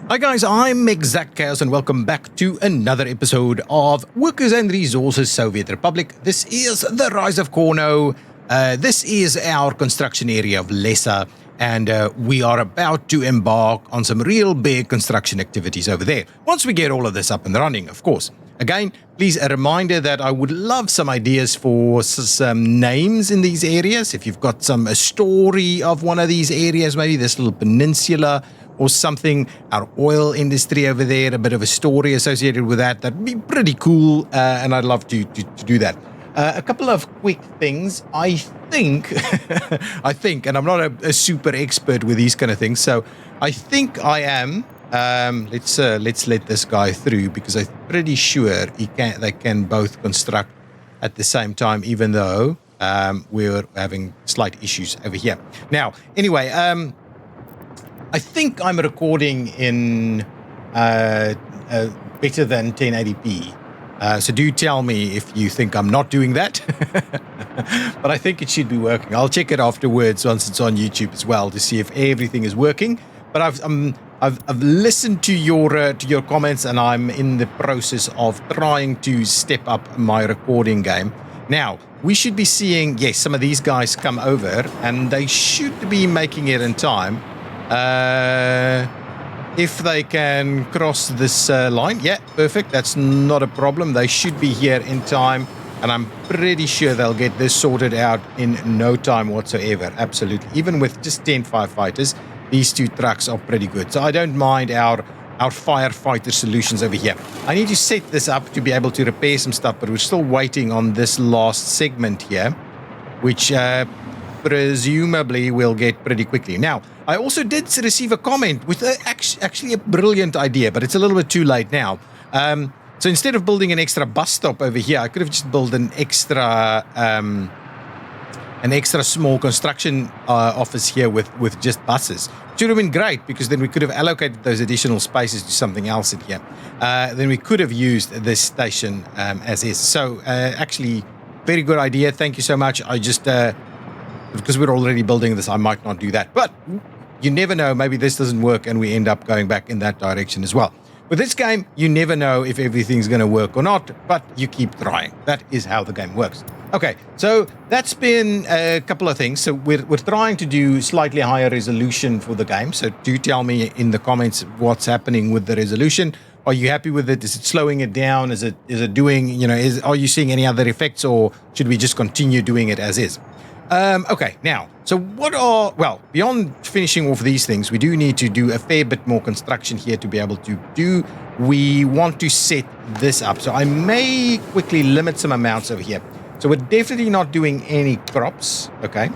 Hi guys, I'm ExactChaos and welcome back to another episode of Workers and Resources Soviet Republic. This is the Rise of Cornoe. This is our construction area of Lesser, and we are about to embark on some real big construction activities over there. Once we get all of this up and running, of course. Again, please a reminder that I would love some ideas for some names in these areas. If you've got a story of one of these areas, maybe this little peninsula or something, our oil industry over there, a bit of a story associated with that, that'd be pretty cool, and I'd love to do that. A couple of quick things. I think, and I'm not a super expert with these kind of things, so I think I am. Let's let this guy through because I'm pretty sure they can both construct at the same time, even though we're having slight issues over here. Now, anyway, I think I'm recording in better than 1080p. So do tell me if you think I'm not doing that. But I think it should be working. I'll check it afterwards once it's on YouTube as well to see if everything is working. But I've listened to your comments, and I'm in the process of trying to step up my recording game. Now, we should be seeing, yes, some of these guys come over, and they should be making it in time. If they can cross this line, yeah, perfect. That's not a problem. They should be here in time, and I'm pretty sure they'll get this sorted out in no time whatsoever. Absolutely. Even with just 10 firefighters, these two trucks are pretty good. So I don't mind our firefighter solutions over here. I need to set this up to be able to repair some stuff, but we're still waiting on this last segment here, which presumably we'll get pretty quickly. Now, I also did receive a comment with actually a brilliant idea, but it's a little bit too late now. So instead of building an extra bus stop over here, I could have just built an extra small construction office here with just buses. Which would have been great, because then we could have allocated those additional spaces to something else in here. Then we could have used this station as is. So actually, very good idea. Thank you so much. I just, because we're already building this, I might not do that. But you never know. Maybe this doesn't work and we end up going back in that direction as well. With this game, you never know if everything's going to work or not, but you keep trying. That is how the game works. Okay, so that's been a couple of things. So we're trying to do slightly higher resolution for the game. So do tell me in the comments what's happening with the resolution. Are you happy with it? Is it slowing it down? Is it doing, are you seeing any other effects, or should we just continue doing it as is? Okay, now, so beyond finishing off these things, we do need to do a fair bit more construction here to be able to do. We want to set this up. So I may quickly limit some amounts over here. So we're definitely not doing any crops, okay?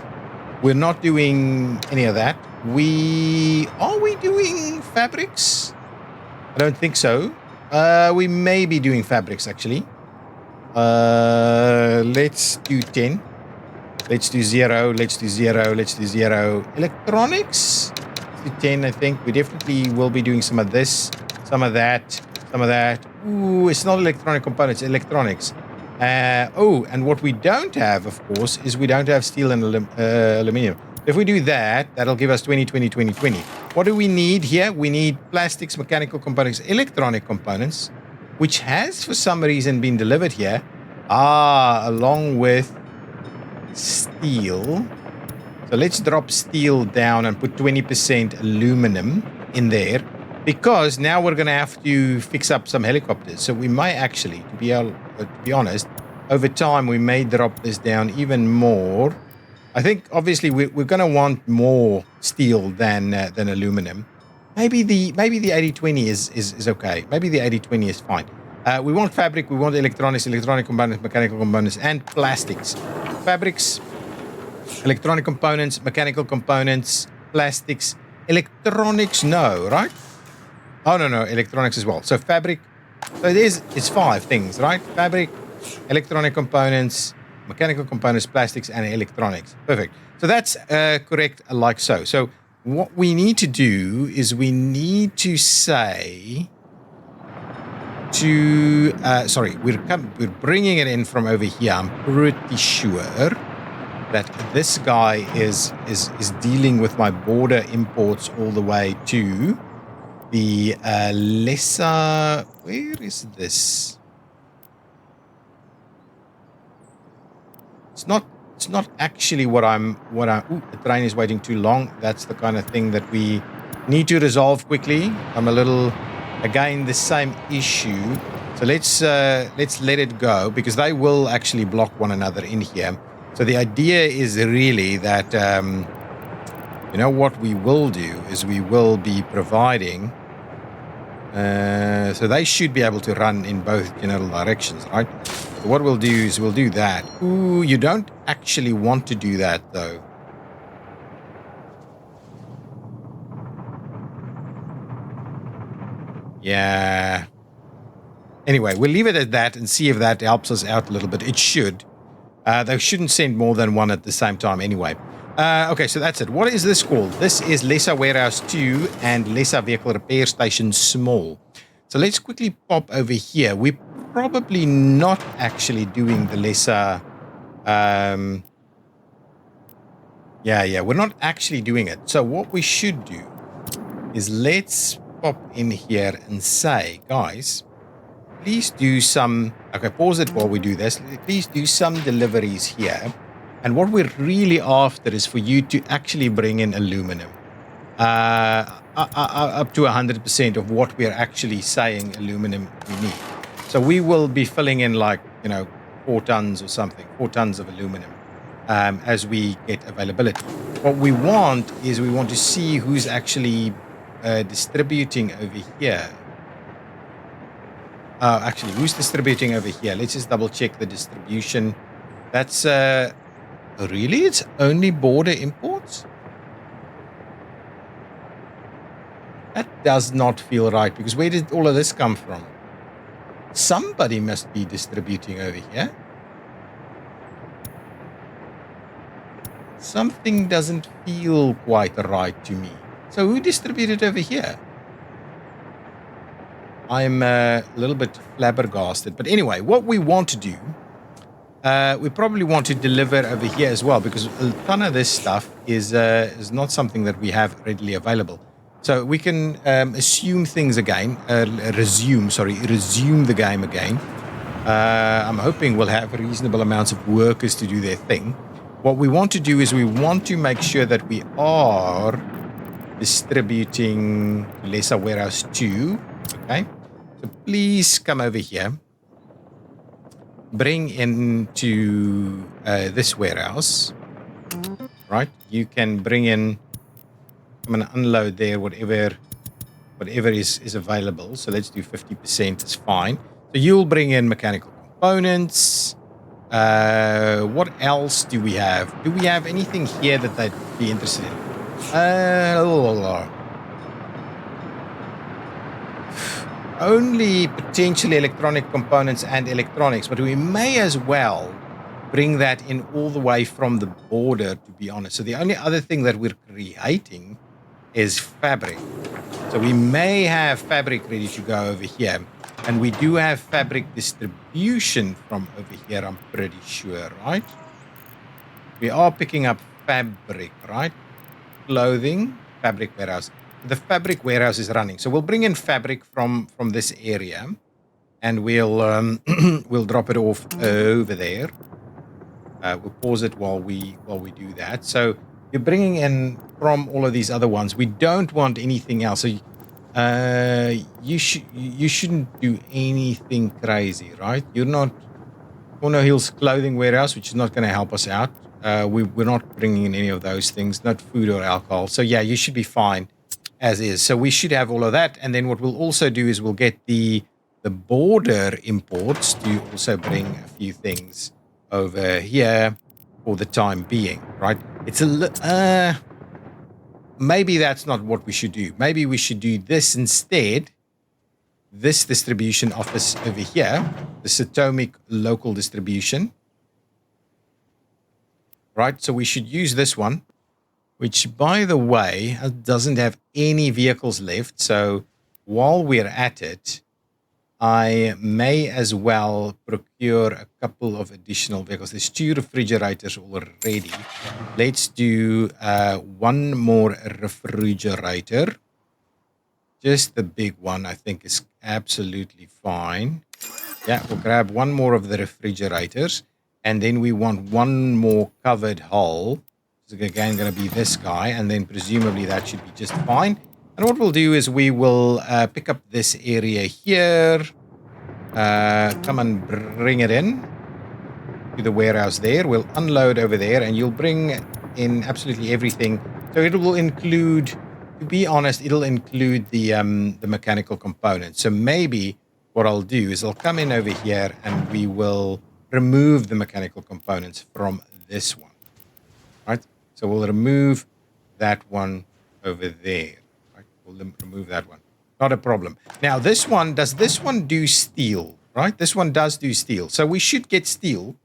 We're not doing any of that. Are we doing fabrics? I don't think so. We may be doing fabrics, actually. Let's do 10. Let's do 0. Let's do 0. Let's do 0. Electronics? Let's do 10, I think. We definitely will be doing some of this, some of that, some of that. Ooh, it's not electronic components, electronics. And what we don't have, of course, is we don't have steel and aluminum. If we do that, that'll give us 20, 20, 20, 20. What do we need here? We need plastics, mechanical components, electronic components, which has, for some reason, been delivered here. Along with steel. So let's drop steel down and put 20% aluminum in there, because now we're going to have to fix up some helicopters. So we might actually, to be honest, over time we may drop this down even more. I think obviously we're going to want more steel than aluminum. Maybe the 80-20 is okay. Maybe the 80-20 is fine. We want fabric, we want electronics, electronic components, mechanical components, and plastics. Fabrics, electronic components, mechanical components, plastics, electronics, no, right? Oh, no, electronics as well. So fabric, so it's 5 things, right? Fabric, electronic components, mechanical components, plastics, and electronics. Perfect. So that's correct, like so. So what we need to do is we need to say to, we're bringing it in from over here. I'm pretty sure that this guy is dealing with my border imports all the way to the lesser... Where is this? It's not actually what I'm... Ooh, the train is waiting too long. That's the kind of thing that we need to resolve quickly. I'm a little... Again, the same issue. So let's let it go, because they will actually block one another in here. So the idea is really that, you know, what we will do is we will be providing... so they should be able to run in both general directions, right? So what we'll do is we'll do that. Ooh, you don't actually want to do that, though. Yeah. Anyway, we'll leave it at that and see if that helps us out a little bit. It should. They shouldn't send more than one at the same time anyway. Okay, so that's it. What is this called? This is Lesser Warehouse 2 and Lesser Vehicle Repair Station Small. So let's quickly pop over here. We're probably not actually doing the lesser... Yeah, we're not actually doing it. So what we should do is let's pop in here and say, guys, please do some... Okay, pause it while we do this. Please do some deliveries here. And what we're really after is for you to actually bring in aluminum. Up to 100% of what we're actually saying aluminum we need. So we will be filling in like, 4 tons or something, 4 tons of aluminum as we get availability. What we want is we want to see who's actually distributing over here. Actually, who's distributing over here? Let's just double check the distribution. That's... really? It's only border imports? That does not feel right, because where did all of this come from? Somebody must be distributing over here. Something doesn't feel quite right to me. So who distributed over here? I'm a little bit flabbergasted. But anyway, what we want to do, we probably want to deliver over here as well, because a ton of this stuff is not something that we have readily available. So we can assume things again, resume the game again. I'm hoping we'll have reasonable amounts of workers to do their thing. What we want to do is we want to make sure that we are distributing Lesser Warehouse 2. Okay, so please come over here. Bring into this warehouse. Right, you can bring in... I'm going to unload there whatever is available. So let's do 50%. It's fine. So you'll bring in mechanical components. What else do we have? Do we have anything here that they'd be interested in? Only potentially electronic components and electronics, but we may as well bring that in all the way from the border, to be honest. So the only other thing that we're creating is fabric. So we may have fabric ready to go over here. And we do have fabric distribution from over here, I'm pretty sure, right? We are picking up fabric, right? Clothing, fabric warehouse. The fabric warehouse is running. So we'll bring in fabric from this area. And we'll we'll drop it off over there. We'll pause it while we do that. So you're bringing in from all of these other ones. We don't want anything else. So you shouldn't do anything crazy, right? You're not Cornoe Hill's clothing warehouse, which is not going to help us out. We're not bringing in any of those things, not food or alcohol. So yeah, you should be fine as is. So we should have all of that. And then what we'll also do is we'll get the border imports to also bring a few things over here for the time being, right? It's maybe that's not what we should do. Maybe we should do this instead. This distribution office over here, the Satomic local distribution. Right, so we should use this one, which, by the way, doesn't have any vehicles left. So while we're at it, I may as well procure a couple of additional vehicles. There's 2 refrigerators already. Let's do 1 more refrigerator, Just the big one, I think, is absolutely fine. Yeah, we'll grab one more of the refrigerators. And then we want one more covered hole. It's again going to be this guy. And then presumably that should be just fine. And what we'll do is we will pick up this area here. Come and bring it in to the warehouse there. We'll unload over there. And you'll bring in absolutely everything. So it will include, to be honest, it'll include the mechanical components. So maybe what I'll do is I'll come in over here and we will remove the mechanical components from this one. Right? So we'll remove that one over there. Right? We'll remove that one. Not a problem. Now this one, does this one do steel? Right? This one does do steel. So we should get steel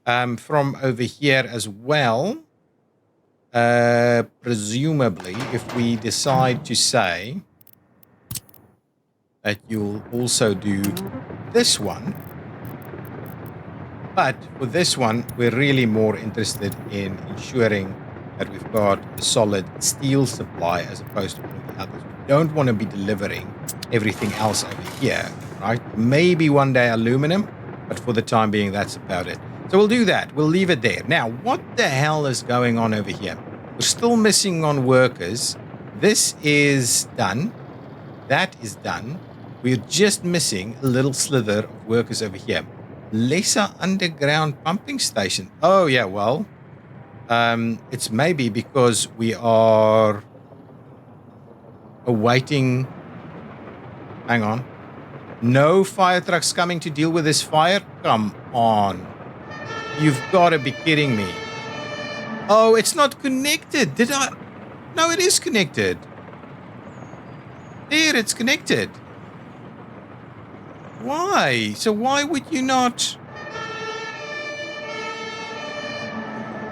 from over here as well. Presumably, if we decide to say that you'll also do this one. But for this one, we're really more interested in ensuring that we've got a solid steel supply as opposed to all the others. We don't want to be delivering everything else over here, right? Maybe one day aluminum, but for the time being, that's about it. So we'll do that. We'll leave it there. Now, what the hell is going on over here? We're still missing on workers. This is done. That is done. We're just missing a little slither of workers over here. Lesser underground pumping station. Oh, yeah, well, it's maybe because we are awaiting. Hang on. No fire trucks coming to deal with this fire? Come on. You've got to be kidding me. Oh, it's not connected. Did I? No, it is connected. There, it's connected. Why? So why would you not?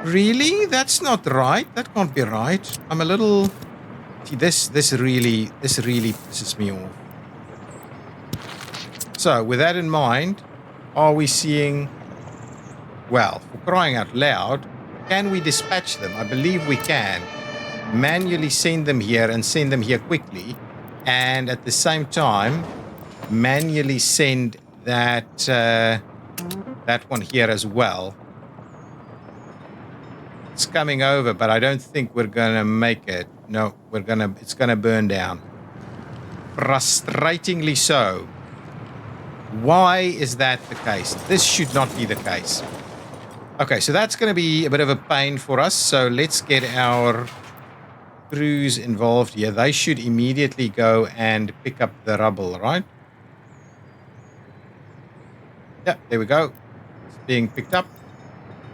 Really? That's not right. That can't be right. I'm a little. See, this really pisses me off. So, with that in mind, are we seeing? Well, for crying out loud, can we dispatch them? I believe we can. Manually send them here and send them here quickly, and at the same time, manually send that that one here as well. It's coming over, but I don't think we're gonna make it. No, it's gonna burn down. Frustratingly so. Why is that the case? This should not be the case. Okay, so that's going to be a bit of a pain for us. So let's get our crews involved here. They should immediately go and pick up the rubble, right? Yeah, there we go. It's being picked up.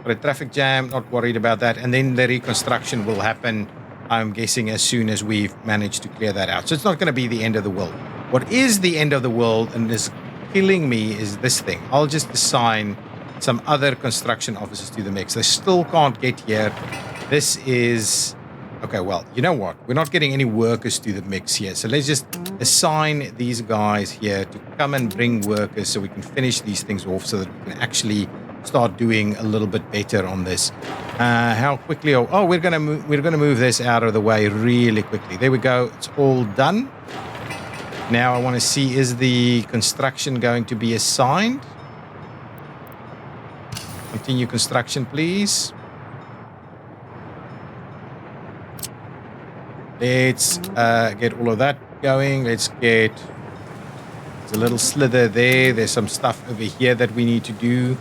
Got a traffic jam, not worried about that. And then the reconstruction will happen, I'm guessing, as soon as we've managed to clear that out. So it's not going to be the end of the world. What is the end of the world and is killing me is this thing. I'll just assign some other construction officers to the mix. They still can't get here. This is... Okay, well, you know what? We're not getting any workers to the mix here. So let's just assign these guys here to come and bring workers so we can finish these things off so that we can actually start doing a little bit better on this. How quickly... Oh, we're gonna move this out of the way really quickly. There we go. It's all done. Now I want to see, is the construction going to be assigned? Continue construction, please. Let's get all of that going. Let's get... There's a little slither there. There's some stuff over here that we need to do.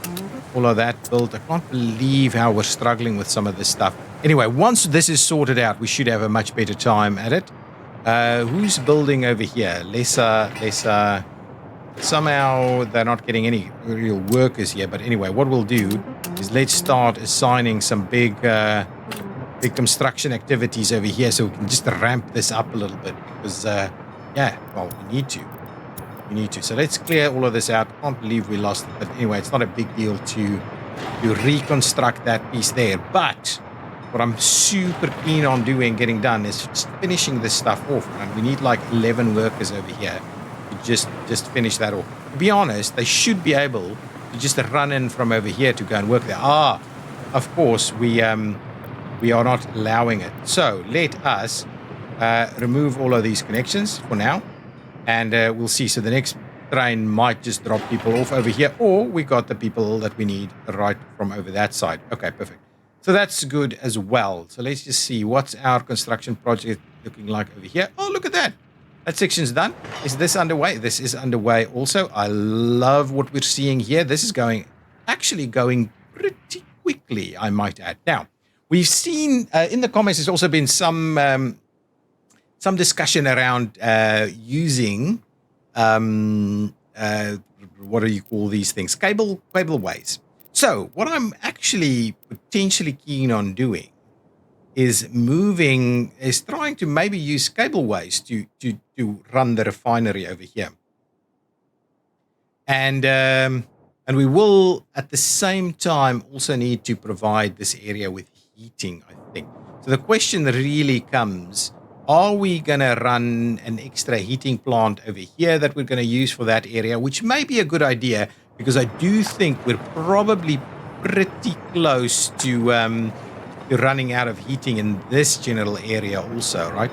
All of that built. I can't believe how we're struggling with some of this stuff. Anyway, once this is sorted out, we should have a much better time at it. Who's building over here? Lesser. Somehow they're not getting any real workers here. But anyway, what we'll do is let's start assigning some big construction activities over here so we can just ramp this up a little bit. Because, yeah, well, we need to. So let's clear all of this out. Can't believe we lost it. But anyway, it's not a big deal to reconstruct that piece there. But what I'm super keen on doing, getting done, is just finishing this stuff off. And we need like 11 workers over here to just finish that off. To be honest, they should be able to just run in from over here to go and work there. Of course, we are not allowing it. So let us remove all of these connections for now. And we'll see. So the next train might just drop people off over here, or we got the people that we need right from over that side. Okay, perfect. So that's good as well. So let's just see what's our construction project looking like over here. Oh, look at that. That section's done. Is this underway? This is underway also. I love what we're seeing here. This is actually going pretty quickly, I might add. Now, we've seen in the comments, there's also been some discussion around using what do you call these things? Cableways. So what I'm actually potentially keen on doing is trying to maybe use cableways to run the refinery over here. And we will at the same time also need to provide this area with heating, I think. So the question really comes, are we going to run an extra heating plant over here that we're going to use for that area, which may be a good idea because I do think we're probably pretty close to running out of heating in this general area also, right?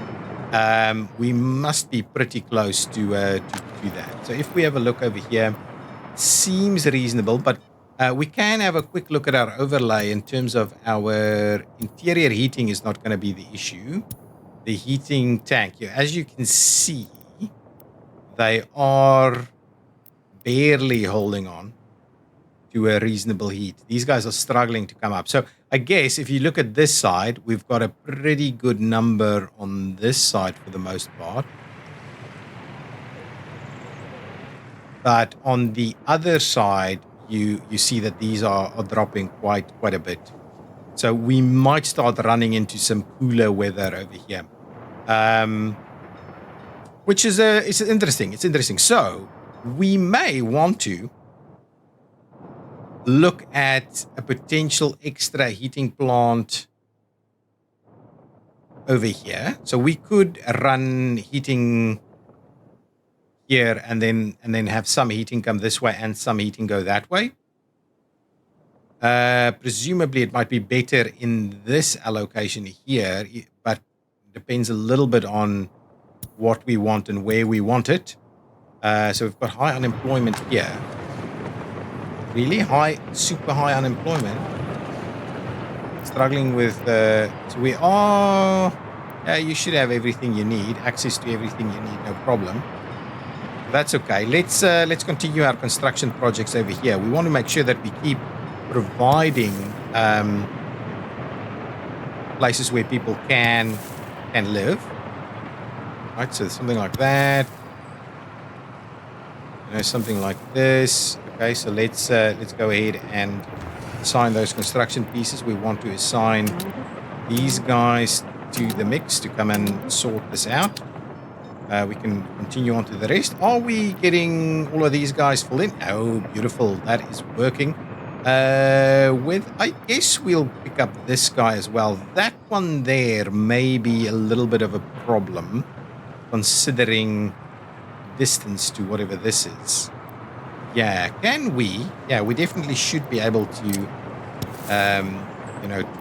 We must be pretty close to that. So if we have a look over here, seems reasonable, but we can have a quick look at our overlay in terms of our interior heating is not going to be the issue. The heating tank, as you can see, they are barely holding on to a reasonable heat. These guys are struggling to come up. So I guess if you look at this side, we've got a pretty good number on this side for the most part. But on the other side, you see that these are dropping quite a bit. So we might start running into some cooler weather over here. Which is it's interesting. It's interesting. So we may want to look at a potential extra heating plant over here. So we could run heating here and then have some heating come this way and some heating go that way. Presumably it might be better in this allocation here, but depends a little bit on what we want and where we want it. So we've got high unemployment here. Really high, super high unemployment. Struggling with, so we are, you should have everything you need, access to everything you need, no problem. That's okay. Let's continue our construction projects over here. We want to make sure that we keep providing places where people can live. Right, so something like that. Something like this. Okay, so let's go ahead and assign those construction pieces. We want to assign these guys to the mix to come and sort this out. We can continue on to the rest. Are we getting all of these guys full in? Oh, beautiful. That is working. I guess we'll pick up this guy as well. That one there may be a little bit of a problem considering distance to whatever this is. Yeah, can we? Yeah, we definitely should be able to,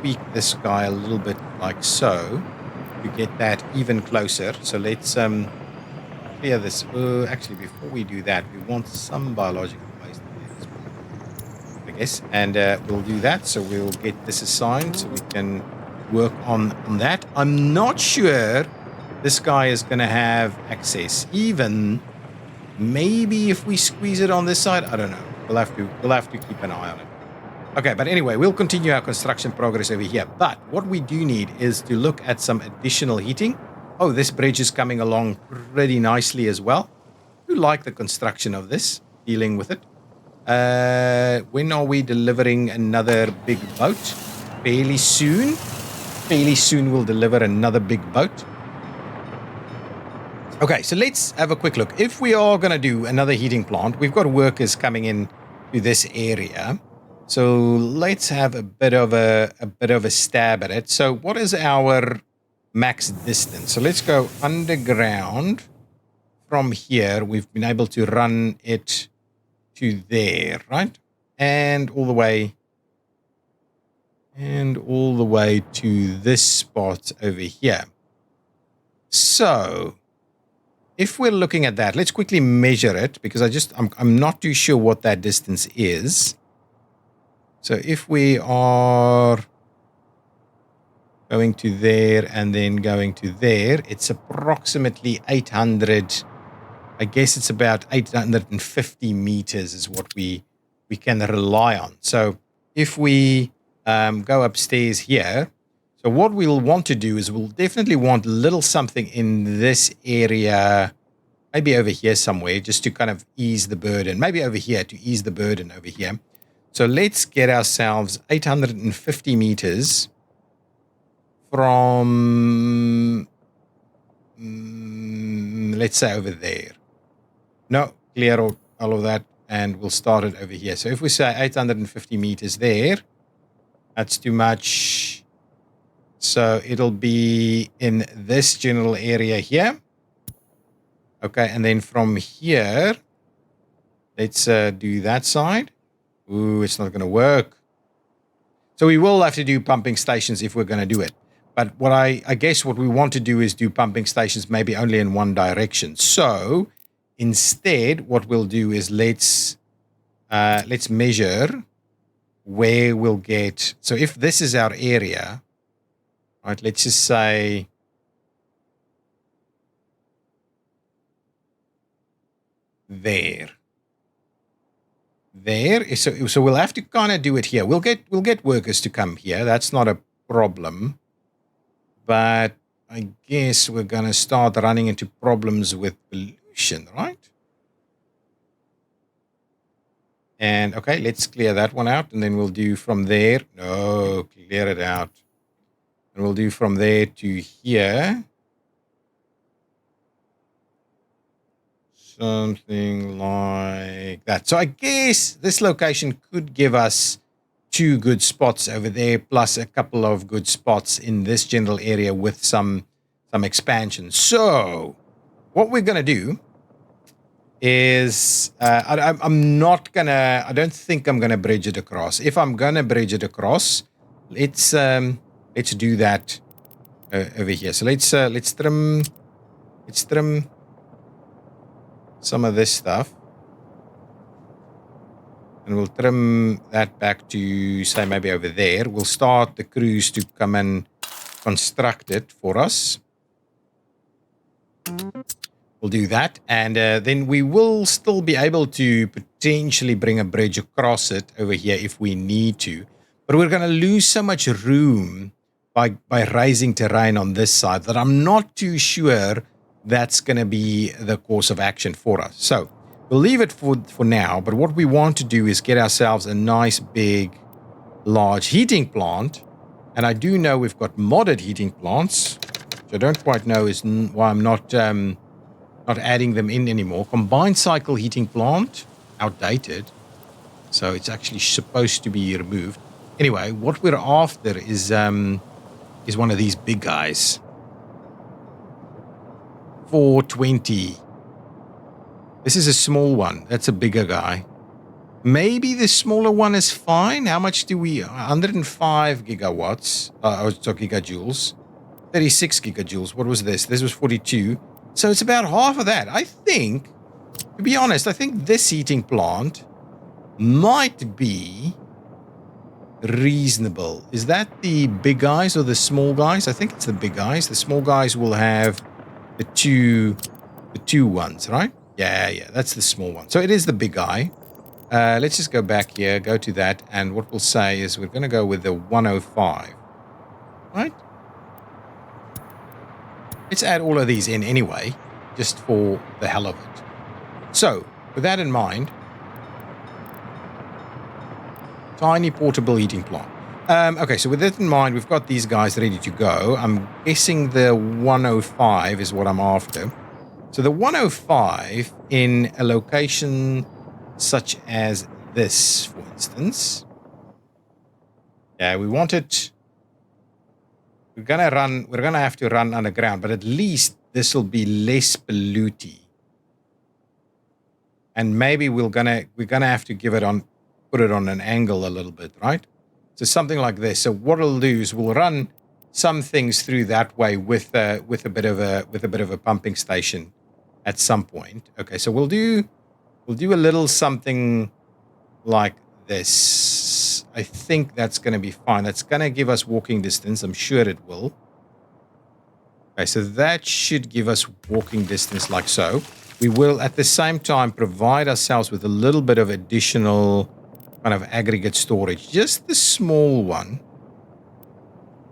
tweak this guy a little bit like so to get that even closer. So let's clear this. Actually, before we do that, we want some biological waste there as well, I guess. And we'll do that. So we'll get this assigned so we can work on that. I'm not sure this guy is going to have access. Even maybe if we squeeze it on this side, I don't know. We'll have to keep an eye on it. Okay, but anyway, we'll continue our construction progress over here. But what we do need is to look at some additional heating. Oh, this bridge is coming along pretty nicely as well. I do like the construction of this, dealing with it. When are we delivering another big boat? Fairly soon. Fairly soon we'll deliver another big boat. Okay, so let's have a quick look. If we are going to do another heating plant, we've got workers coming in to this area. So let's have a bit of a stab at it. So what is our max distance? So let's go underground from here. We've been able to run it to there, right? And all the way to this spot over here. So if we're looking at that, let's quickly measure it because I'm not too sure what that distance is. So if we are going to there and then going to there, it's approximately 800. I guess it's about 850 meters is what we can rely on. So if we go upstairs here, so what we'll want to do is we'll definitely want a little something in this area, maybe over here somewhere, just to kind of ease the burden. Maybe over here to ease the burden over here. So let's get ourselves 850 meters from, let's say over there. No, clear all of that, and we'll start it over here. So if we say 850 meters there, that's too much. So it'll be in this general area here. Okay, and then from here, let's do that side. Ooh, it's not going to work. So we will have to do pumping stations if we're going to do it. But what I guess what we want to do is do pumping stations maybe only in one direction. So instead, what we'll do is let's measure where we'll get. So if this is our area, right, let's just say there. So we'll have to kind of do it here. We'll get workers to come here. That's not a problem. But I guess we're going to start running into problems with pollution, right? And okay, let's clear that one out, and then we'll do from there. No, clear it out. And we'll do from there to here. Something like that. So I guess this location could give us 2 good spots over there, plus a couple of good spots in this general area with some expansion. So what we're going to do is I'm not going to, I don't think I'm going to bridge it across. If I'm going to bridge it across, let's do that over here. So let's trim some of this stuff. And we'll trim that back to, say, maybe over there. We'll start the crews to come and construct it for us. We'll do that. And then we will still be able to potentially bring a bridge across it over here if we need to. But we're going to lose so much room by raising terrain on this side that I'm not too sure that's going to be the course of action for us. So we'll leave it for now, but what we want to do is get ourselves a nice big large heating plant. And I do know we've got modded heating plants, which I don't quite know is why I'm not adding them in anymore. Combined cycle heating plant, outdated, so it's actually supposed to be removed. Anyway, what we're after is one of these big guys. 420. This is a small one. That's a bigger guy. Maybe the smaller one is fine. How much do we... 105 gigawatts. Gigajoules. 36 gigajoules. What was this? This was 42. So it's about half of that. I think, to be honest, I think this heating plant might be reasonable. Is that the big guys or the small guys? I think it's the big guys. The small guys will have the two ones, right? Yeah, that's the small one. So it is the big guy. Let's just go back here, go to that, and what we'll say is we're going to go with the 105, right? Let's add all of these in anyway, just for the hell of it. So, with that in mind, tiny portable heating plant. Okay, so with that in mind, we've got these guys ready to go. I'm guessing the 105 is what I'm after. So the 105 in a location such as this, for instance. Yeah, we want it. We're gonna have to run underground, but at least this will be less polluty. And maybe we're gonna have to put it on an angle a little bit, right? So something like this. So what we'll do is we'll run some things through that way with a bit of a pumping station at some point. Okay, so we'll do a little something like this. I think that's going to be fine. That's going to give us walking distance. I'm sure it will. Okay, so that should give us walking distance like so. We will at the same time provide ourselves with a little bit of additional kind of aggregate storage. Just the small one.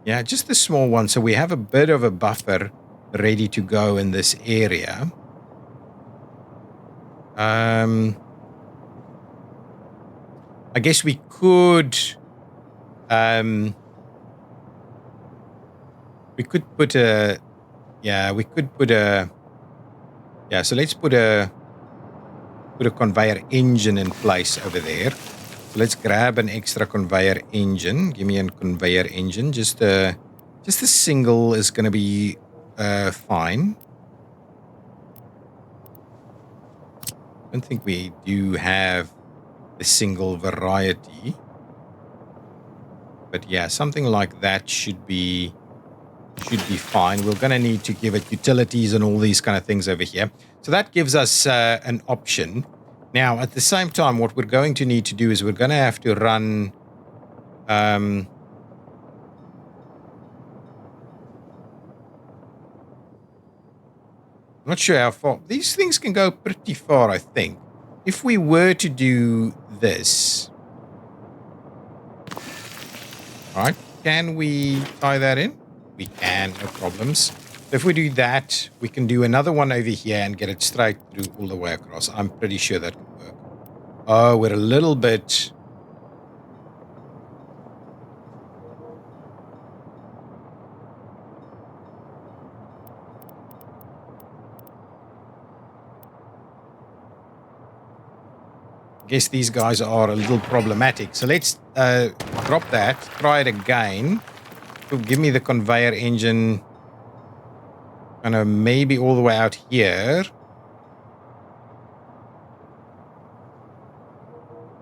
Yeah, just the small one. So we have a bit of a buffer ready to go in this area. I guess we could put a so let's put a conveyor engine in place over there. So let's grab an extra conveyor engine. Give me a conveyor engine. Just a single is going to be fine. I don't think we do have a single variety. But yeah, something like that should be fine. We're going to need to give it utilities and all these kind of things over here. So that gives us an option. Now, at the same time, what we're going to need to do is we're going to have to run... I'm not sure how far. These things can go pretty far, I think. If we were to do this... All right, can we tie that in? We can, no problems. If we do that, we can do another one over here and get it straight through all the way across. I'm pretty sure that could work. Oh, we're a little bit... I guess these guys are a little problematic. So let's drop that, try it again. Give me the conveyor engine kind of maybe all the way out here.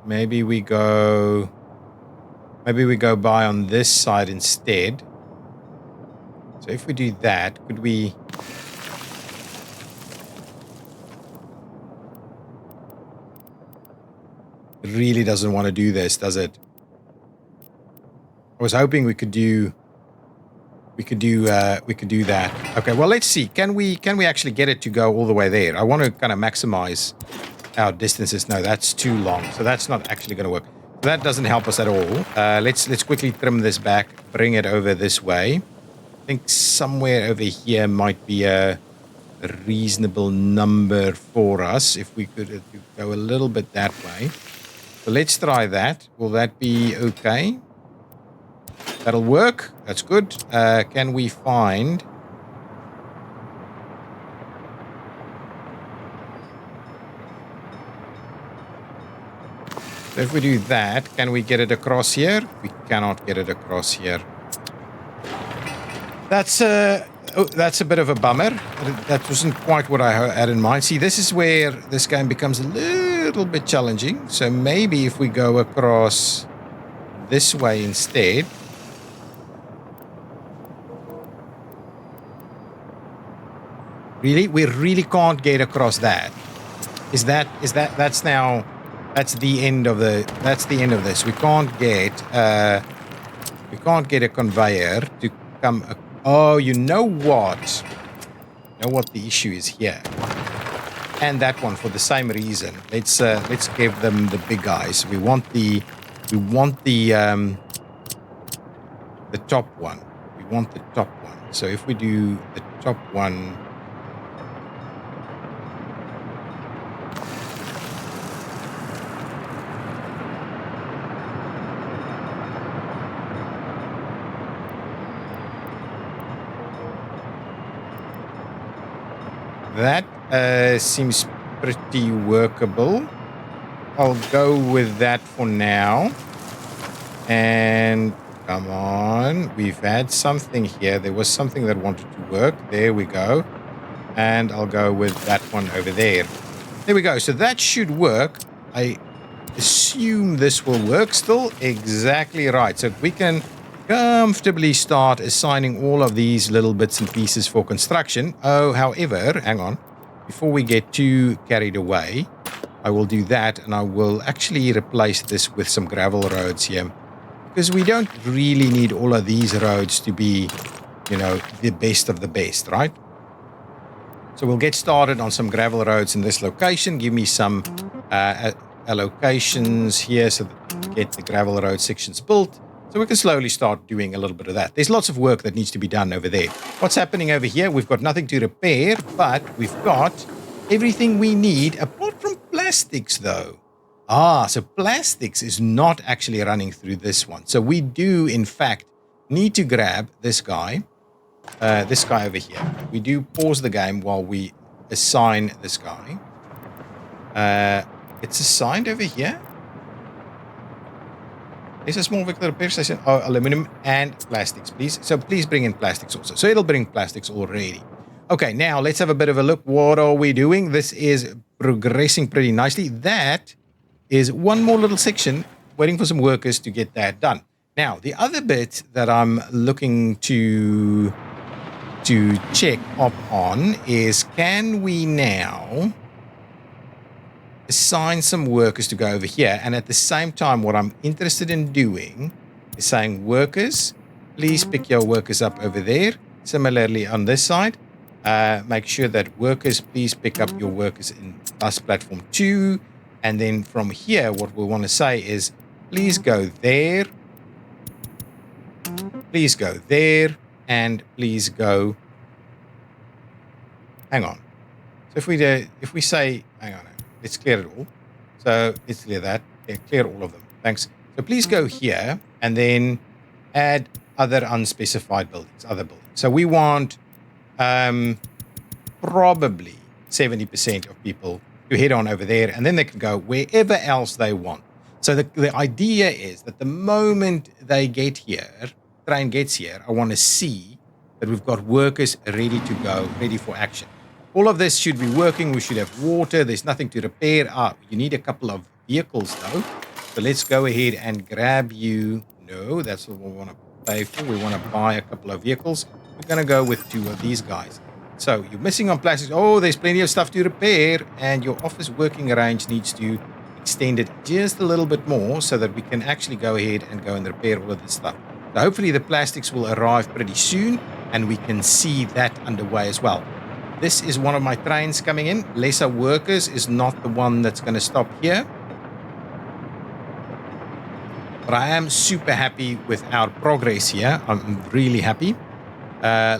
Maybe we go by on this side instead. So if we do that, could we... It really doesn't want to do this, does it? I was hoping we could do that. Okay, well, let's see. Can we actually get it to go all the way there? I want to kind of maximize our distances. No, that's too long. So that's not actually going to work. That doesn't help us at all. Let's quickly trim this back, bring it over this way. I think somewhere over here might be a reasonable number for us if we could go a little bit that way. So let's try that. Will that be okay? That'll work. That's good. Can we find... So if we do that, can we get it across here? We cannot get it across here. That's a bit of a bummer. That wasn't quite what I had in mind. See, this is where this game becomes a little bit challenging. So maybe if we go across this way instead... Really? We really can't get across that. That's the end of this. We can't get a conveyor to come. Oh, you know what? You know what the issue is here? And that one for the same reason. Let's give them the big guys. We want the top one. We want the top one. So if we do the top one. That seems pretty workable. I'll go with that for now. And come on, we've had something here. There was something that wanted to work. There we go. And I'll go with that one over there. There we go. So that should work. I assume this will work still. Exactly right. So we can comfortably start assigning all of these little bits and pieces for construction. Oh, however, hang on. before we get too carried away, I will do that, and I will actually replace this with some gravel roads here, because we don't really need all of these roads to be, you know, the best of the best, right? So we'll get started on some gravel roads in this location. Give me some allocations here so that we get the gravel road sections built. So we can slowly start doing a little bit of that. There's lots of work that needs to be done over there. What's happening over here? We've got nothing to repair, but we've got everything we need apart from plastics, though. Ah, so plastics is not actually running through this one. So we do, in fact, need to grab this guy over here. We do pause the game while we assign this guy. It's assigned over here. There's a small vehicle repair station. Oh, aluminum and plastics, please. So please bring in plastics also. So it'll bring plastics already. Okay, now let's have a bit of a look. What are we doing? This is progressing pretty nicely. That is one more little section waiting for some workers to get that done. Now, the other bit that I'm looking to check up on is, can we now assign some workers to go over here? And at the same time, what I'm interested in doing is saying, workers, please pick your workers up over there. Similarly on this side, make sure that workers, please pick up your workers in bus platform 2. And then from here, what we want to say is, please go there, please go there, and please go. Hang on. So if we say, hang on, let's clear it all. So let's clear that. Yeah, clear all of them. Thanks. So please go here and then add other unspecified buildings, other buildings. So we want probably 70% of people to head on over there, and then they can go wherever else they want. So the idea is that the moment they get here, train gets here, I want to see that we've got workers ready to go, ready for action. All of this should be working. We should have water. There's nothing to repair. You need a couple of vehicles, though. So let's go ahead and grab you. No, that's what we want to pay for. We want to buy a couple of vehicles. We're going to go with 2 of these guys. So you're missing on plastics. Oh, there's plenty of stuff to repair. And your office working range needs to extend it just a little bit more so that we can actually go ahead and go and repair all of this stuff. So hopefully the plastics will arrive pretty soon and we can see that underway as well. This is one of my trains coming in. Lesser workers is not the one that's going to stop here. But I am super happy with our progress here. I'm really happy.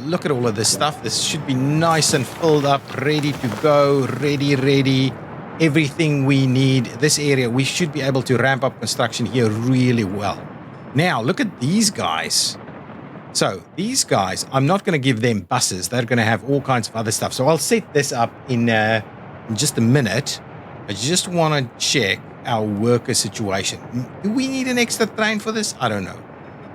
Look at all of this stuff. This should be nice and filled up, ready to go, ready. Everything we need. This area, we should be able to ramp up construction here really well. Now, look at these guys. So these guys, I'm not going to give them buses. They're going to have all kinds of other stuff. So I'll set this up in just a minute. I just want to check our worker situation. Do we need an extra train for this? I don't know.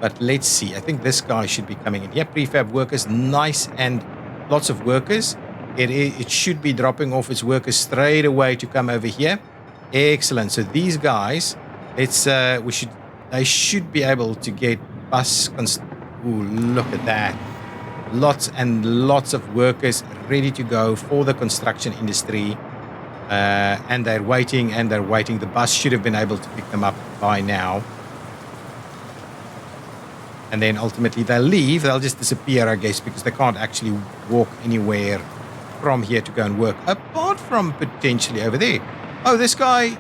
But let's see. I think this guy should be coming in. Yeah, prefab workers, nice, and lots of workers. It should be dropping off its workers straight away to come over here. Excellent. So these guys, they should be able to get bus. Ooh, look at that. Lots and lots of workers ready to go for the construction industry. And they're waiting. The bus should have been able to pick them up by now. And then ultimately they'll leave. They'll just disappear, I guess, because they can't actually walk anywhere from here to go and work. Apart from potentially over there. Oh, this guy.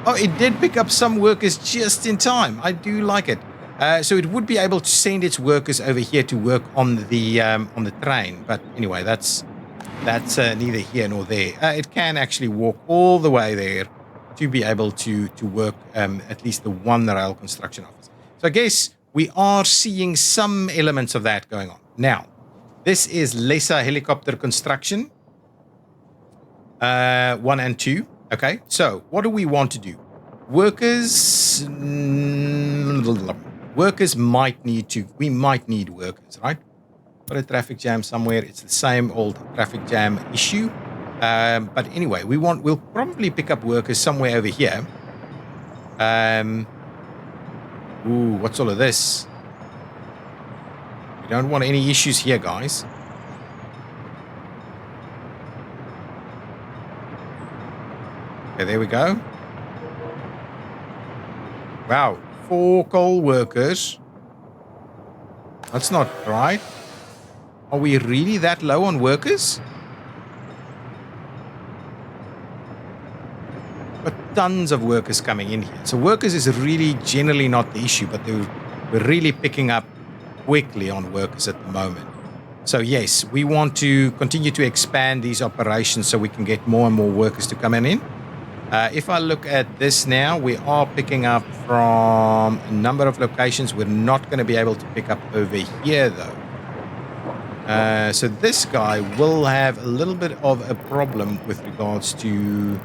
Oh, it did pick up some workers just in time. I do like it. So it would be able to send its workers over here to work on the train. But anyway, that's neither here nor there. It can actually walk all the way there to be able to work at least the one rail construction office. So I guess we are seeing some elements of that going on. Now, this is lesser helicopter construction 1 and 2. Okay, so what do we want to do? Workers might need workers, right? Got a traffic jam somewhere. It's the same old traffic jam issue. But anyway, we'll probably pick up workers somewhere over here. Ooh, what's all of this? We don't want any issues here, guys. Okay, there we go. Wow, 4 coal workers. That's not right. Are we really that low on workers? But tons of workers coming in here. So workers is really generally not the issue, but we're really picking up quickly on workers at the moment. So yes, we want to continue to expand these operations so we can get more and more workers to come in. If I look at this now, we are picking up from a number of locations. We're not going to be able to pick up over here, though. So this guy will have a little bit of a problem with regards to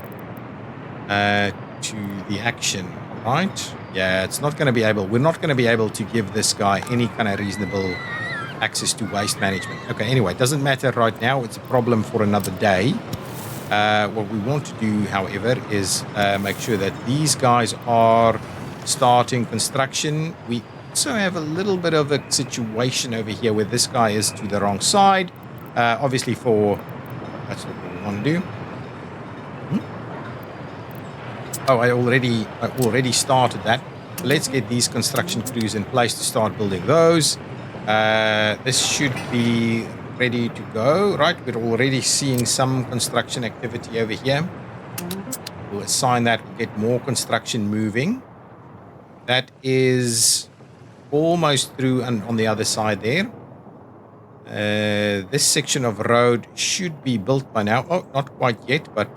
the action, right? Yeah, it's not going to be able. We're not going to be able to give this guy any kind of reasonable access to waste management. Okay, anyway, it doesn't matter right now. It's a problem for another day. What we want to do, however, is make sure that these guys are starting construction. We also have a little bit of a situation over here where this guy is to the wrong side. Obviously, that's what we want to do. Oh, I already started that. Let's get these construction crews in place to start building those. This should be ready to go, right? We're already seeing some construction activity over here. We'll assign that. We'll get more construction moving. That is almost through and on the other side there. This section of road should be built by now. Oh, not quite yet, but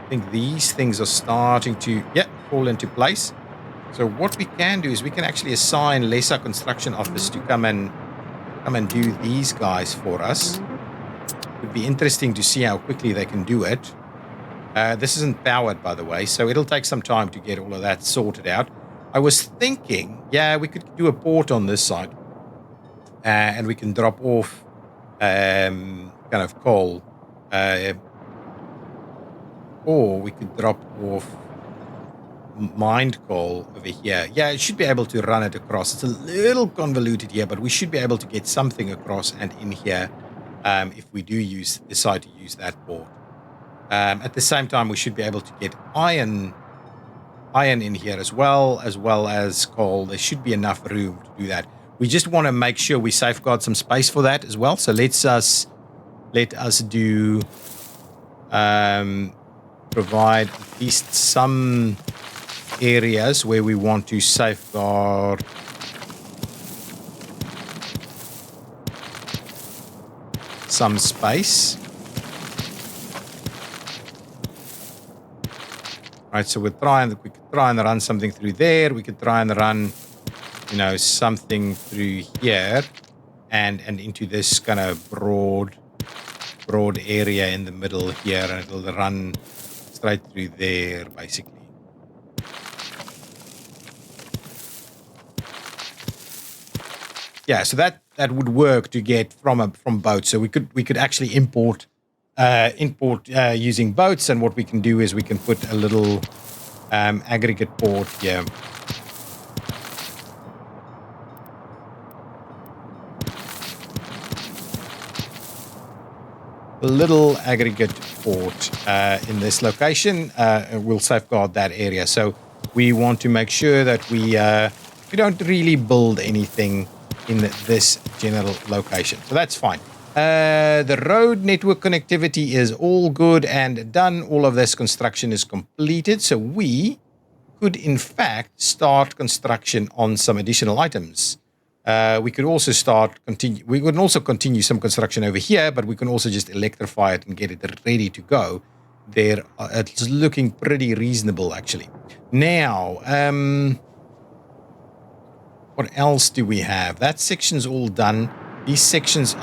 I think these things are starting to fall into place. So what we can do is we can actually assign lesser construction officers to come and do these guys for us. It would be interesting to see how quickly they can do it. This isn't powered, by the way, so it'll take some time to get all of that sorted out. I was thinking, we could do a port on this side, and we can drop off kind of coal, or we could drop off mined coal over here. Yeah, it should be able to run it across. It's a little convoluted here, but we should be able to get something across and in here if we do decide to use that port. At the same time, we should be able to get iron in here as well as coal. There should be enough room to do that. We just want to make sure we safeguard some space for that as well. So let us do provide at least some areas where we want to safeguard some space. Right, so we could try and run something through there. We could try and run, something through here and into this kind of broad area in the middle here, and it'll run straight through there, basically. Yeah, so that would work to get from boats. So we could actually import using boats, and what we can do is we can put a little aggregate port here. A little aggregate port in this location. We'll safeguard that area. So we want to make sure that we don't really build anything in this general location. So that's fine. The road network connectivity is all good and done. All of this construction is completed. So we could, in fact, start construction on some additional items. We could also continue some construction over here, but we can also just electrify it and get it ready to go. It's looking pretty reasonable, actually. Now, what else do we have? That section's all done. These sections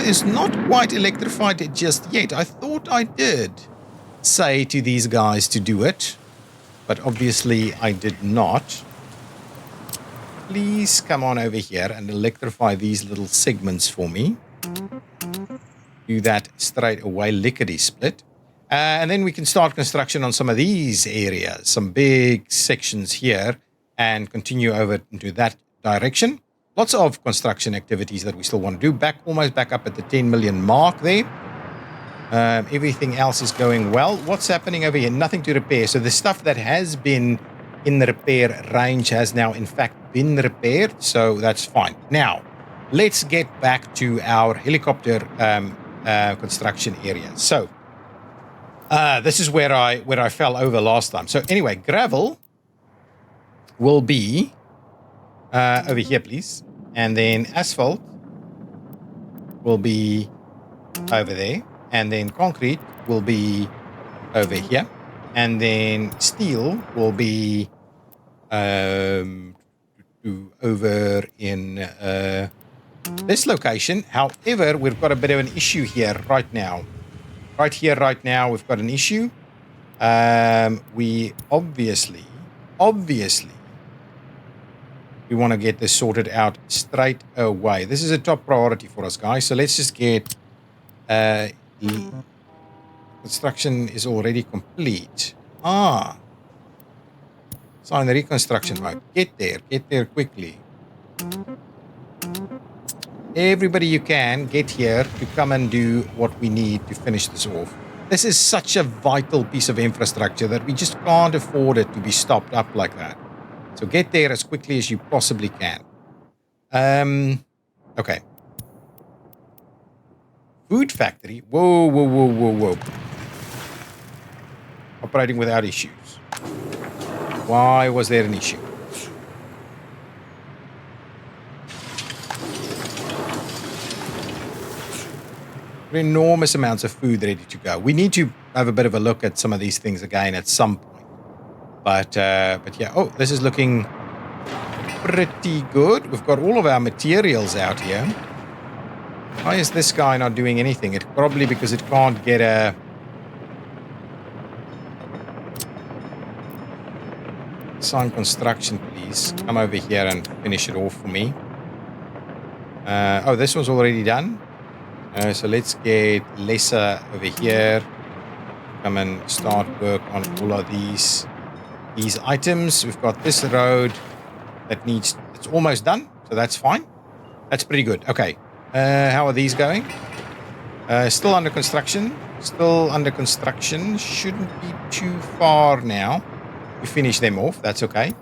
is not quite electrified just yet. I thought I did say to these guys to do it, but obviously I did not. Please come on over here and electrify these little segments for me. Do that straight away, lickety-split. And then we can start construction on some of these areas, some big sections here, and continue over into that direction. Lots of construction activities that we still want to do. Almost back up at the 10 million mark there. Everything else is going well. What's happening over here? Nothing to repair. So the stuff that has been in the repair range has now, in fact, been repaired. So that's fine. Now, let's get back to our helicopter construction area. So this is where I fell over last time. So anyway, gravel will be over here, please. And then asphalt will be over there. And then concrete will be over here. And then steel will be over in this location. However, we've got a bit of an issue here right now. Right here, right now, we've got an issue. We obviously, we want to get this sorted out straight away. This is a top priority for us, guys. So let's just get... construction is already complete. Sign the reconstruction mode. Get there quickly. Everybody you can, get here to come and do what we need to finish this off. This is such a vital piece of infrastructure that we just can't afford it to be stopped up like that. So get there as quickly as you possibly can. Okay. Food factory. Whoa. Operating without issues. Why was there an issue? Enormous amounts of food ready to go. We need to have a bit of a look at some of these things again at some point. But yeah. Oh, this is looking pretty good. We've got all of our materials out here. Why is this guy not doing anything? It's probably because it can't get a... Sign construction, please. Come over here and finish it off for me. Oh, this one's already done. So let's get Lesser over here. Come and start work on all of these items. We've got this road that needs... It's almost done, so that's fine. That's pretty good. Okay. How are these going? Still under construction. Shouldn't be too far now. We finish them off. That's okay.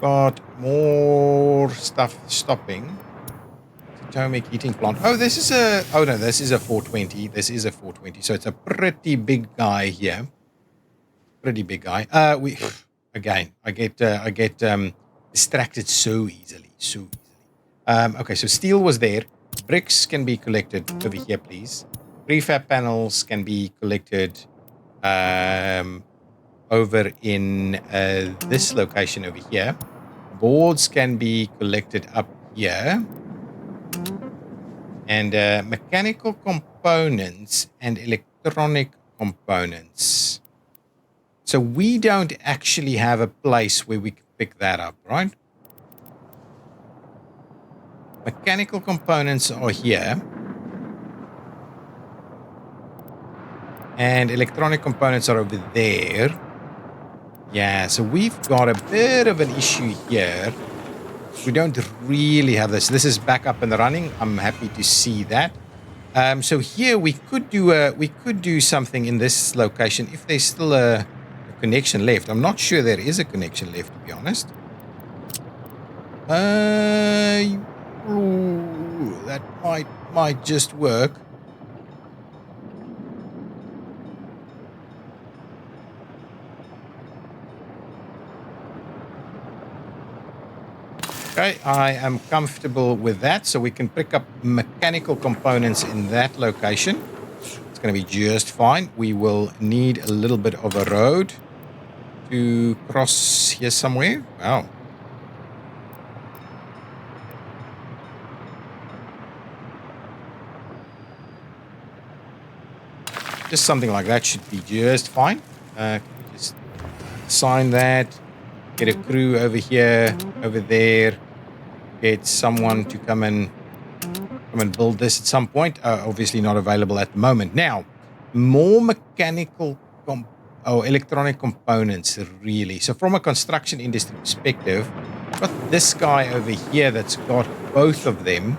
Got more stuff stopping. Atomic heating plant. Oh, this is a... Oh, no, this is a 420. This is a 420. So it's a pretty big guy here. Pretty big guy. Again, I get distracted so easily. Okay, so steel was there. Bricks can be collected over here, please. Prefab panels can be collected over in this location over here. Boards can be collected up here. And mechanical components and electronic components. So we don't actually have a place where we can pick that up, right? Mechanical components are here. And electronic components are over there. Yeah, so we've got a bit of an issue here. We don't really have this. This is back up and running. I'm happy to see that. So here we could do something in this location if there's still a connection left. I'm not sure there is a connection left, to be honest. That might just work. Okay, I am comfortable with that, so we can pick up mechanical components in that location. It's going to be just fine. We will need a little bit of a road to cross here somewhere. Wow. Just something like that should be just fine. Just sign that. Get a crew over here, over there. Get someone to come and build this at some point. Obviously not available at the moment. Now, more mechanical electronic components, really. So from a construction industry perspective, got this guy over here that's got both of them.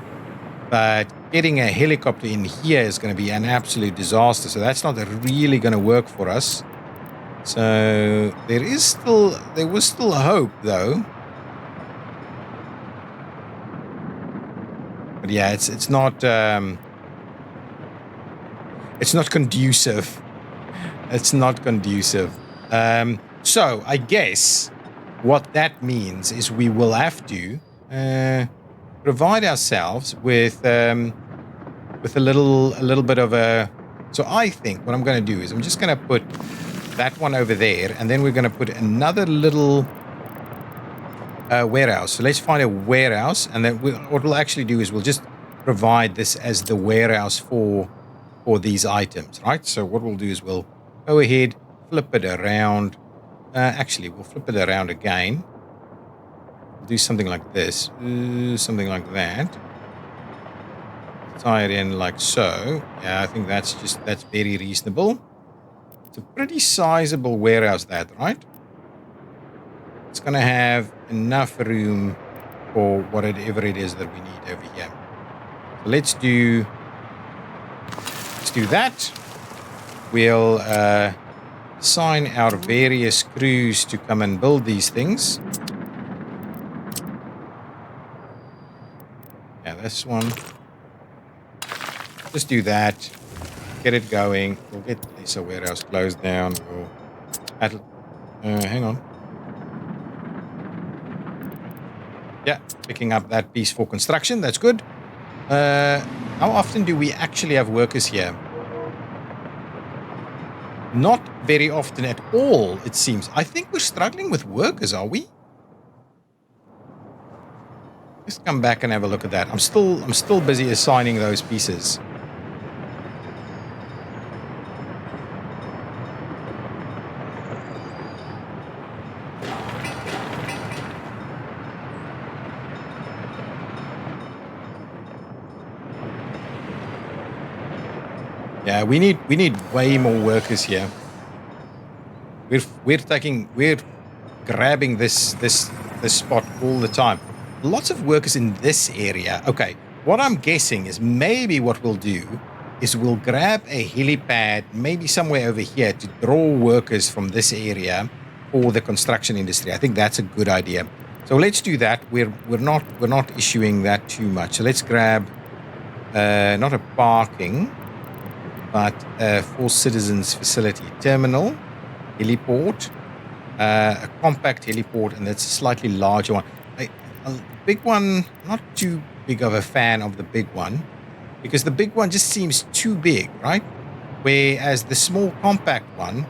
But getting a helicopter in here is going to be an absolute disaster. So that's not really going to work for us. So there was still hope though. But yeah, it's not conducive. It's not conducive. So I guess what that means is we will have to provide ourselves with a little bit of a. So I think what I'm going to do is I'm just going to put that one over there, and then we're going to put another little warehouse. So let's find a warehouse, and then what we'll actually do is we'll just provide this as the warehouse for these items, right? So what we'll do is we'll go ahead, flip it around. Actually, we'll flip it around again. We'll do something like this, something like that. Tie it in like so. Yeah, I think that's very reasonable. It's a pretty sizable warehouse, that, right? It's going to have enough room for whatever it is that we need over here. So let's do that. We'll assign our various crews to come and build these things. Yeah, this one. Just do that. Get it going. We'll get this warehouse closed down. Hang on. Yeah, picking up that piece for construction. That's good. How often do we actually have workers here? Not very often at all, it seems. I think we're struggling with workers, are we? Let's come back and have a look at that. I'm still busy assigning those pieces. Yeah, we need way more workers here. We're grabbing this spot all the time. Lots of workers in this area. Okay, what I'm guessing is maybe what we'll do is we'll grab a helipad, maybe somewhere over here, to draw workers from this area for the construction industry. I think that's a good idea. So let's do that. We're not issuing that too much. So let's grab not a parking, but for citizens facility terminal, heliport, a compact heliport, and that's a slightly larger one. A big one, not too big of a fan of the big one, because the big one just seems too big, right? Whereas the small compact one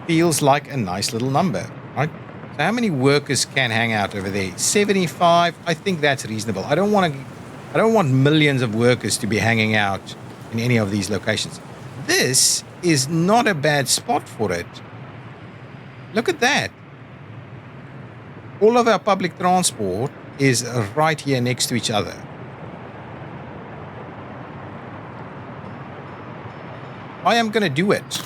feels like a nice little number, right? So how many workers can hang out over there? 75. I think that's reasonable. I don't want millions of workers to be hanging out in any of these locations. This is not a bad spot for it. Look at that. All of our public transport is right here next to each other. I am going to do it.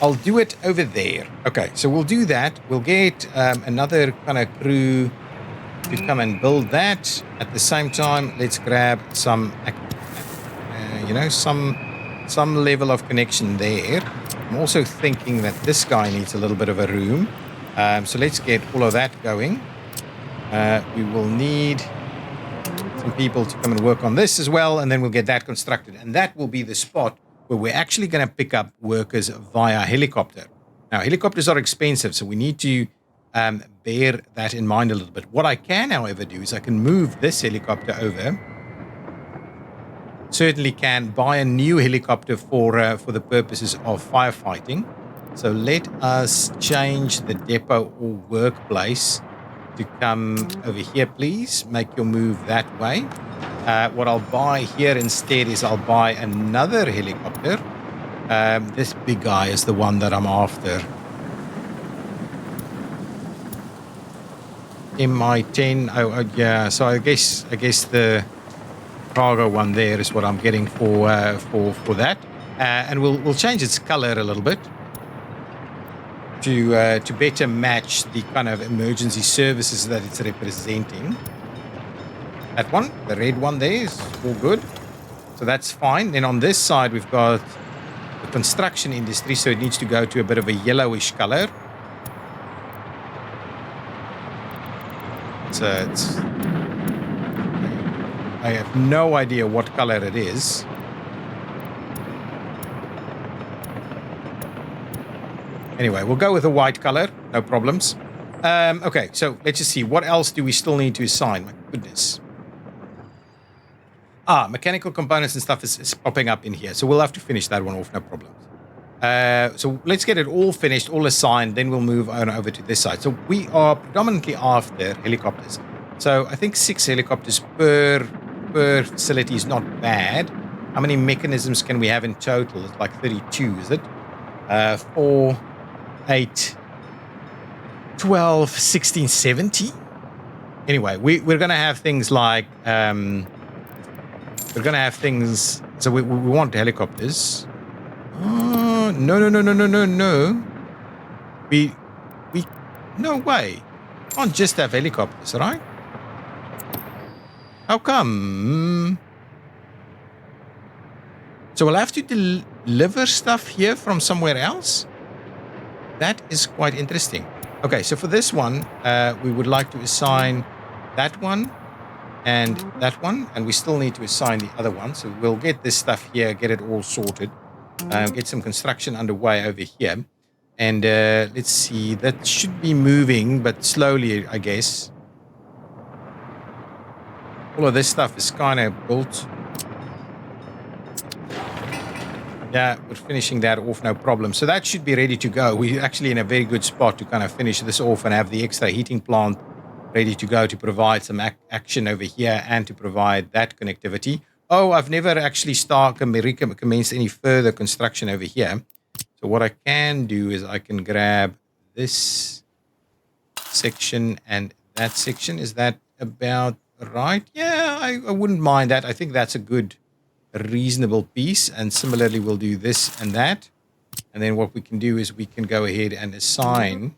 I'll do it over there. Okay, so we'll do that. We'll get another kind of crew to come and build that. At the same time, let's grab some, some level of connection there. I'm also thinking that this guy needs a little bit of a room. So let's get all of that going. We will need some people to come and work on this as well, and then we'll get that constructed. And that will be the spot where we're actually going to pick up workers via helicopter. Now, helicopters are expensive, so we need to bear that in mind a little bit. What I can, however, do is I can move this helicopter over. Certainly can buy a new helicopter for the purposes of firefighting. So let us change the depot or workplace to come over here, please. Make your move that way. What I'll buy here instead is I'll buy another helicopter. This big guy is the one that I'm after. MI10. Oh, yeah. So I guess the cargo one there is what I'm getting for that. And we'll change its color a little bit to better match the kind of emergency services that it's representing. That one, the red one there, is all good. So that's fine. Then on this side, we've got the construction industry, so it needs to go to a bit of a yellowish color. So I have no idea what color it is. Anyway, we'll go with a white color. No problems. Okay, so let's just see. What else do we still need to assign? My goodness. Mechanical components and stuff is popping up in here. So we'll have to finish that one off. No problems. So let's get it all finished, all assigned. Then we'll move on over to this side. So we are predominantly after helicopters. So I think 6 helicopters per facility is not bad. How many mechanisms can we have in total? It's like 32, is it? 4, 8, 12, 16, 17. Anyway, we're going to have things like... we're going to have things... So we want helicopters. Oh, no. We... No way. Can't just have helicopters, right? How come? So we'll have to deliver stuff here from somewhere else? That is quite interesting. Okay, so for this one, we would like to assign that one and that one, and we still need to assign the other one. So we'll get this stuff here, get it all sorted, get some construction underway over here. And let's see, that should be moving, but slowly, I guess. All of this stuff is kind of built. Yeah, we're finishing that off, no problem. So that should be ready to go. We're actually in a very good spot to kind of finish this off and have the extra heating plant ready to go to provide some action over here and to provide that connectivity. Oh, I've never actually commenced any further construction over here. So what I can do is I can grab this section and that section. Is that about right? Yeah, I wouldn't mind that. I think that's a good, reasonable piece. And similarly, we'll do this and that. And then what we can do is we can go ahead and assign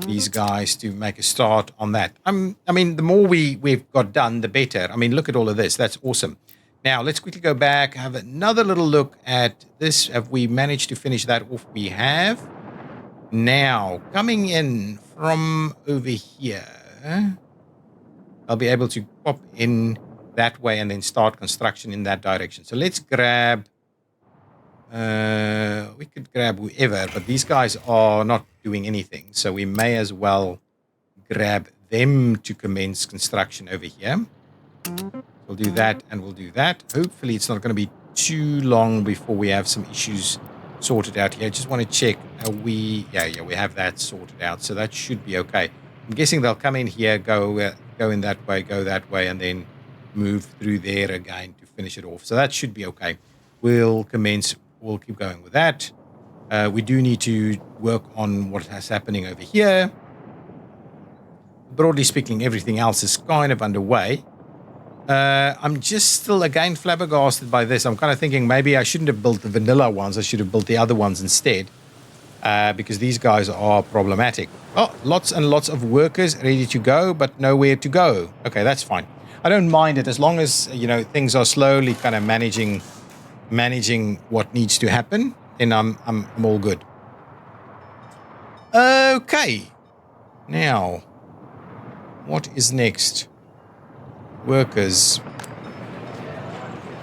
these guys to make a start on that. I mean, the more we've got done, the better. I mean, look at all of this. That's awesome. Now, let's quickly go back, have another little look at this. Have we managed to finish that off? We have. Now, coming in from over here, I'll be able to pop in that way and then start construction in that direction. So let's grab, we could grab whoever, but these guys are not doing anything. So we may as well grab them to commence construction over here. We'll do that and we'll do that. Hopefully it's not going to be too long before we have some issues sorted out here. I just want to check. We have that sorted out. So that should be okay. I'm guessing they'll come in here, go in that way, and then move through there again to finish it off. So that should be okay. We'll commence. We'll keep going with that. We do need to work on what is happening over here. Broadly speaking, everything else is kind of underway. I'm just still, again, flabbergasted by this. I'm kind of thinking maybe I shouldn't have built the vanilla ones. I should have built the other ones instead. Because these guys are problematic. Oh, lots and lots of workers ready to go, but nowhere to go. Okay, that's fine. I don't mind it as long as, things are slowly kind of managing what needs to happen. Then I'm all good. Okay. Now, what is next? Workers.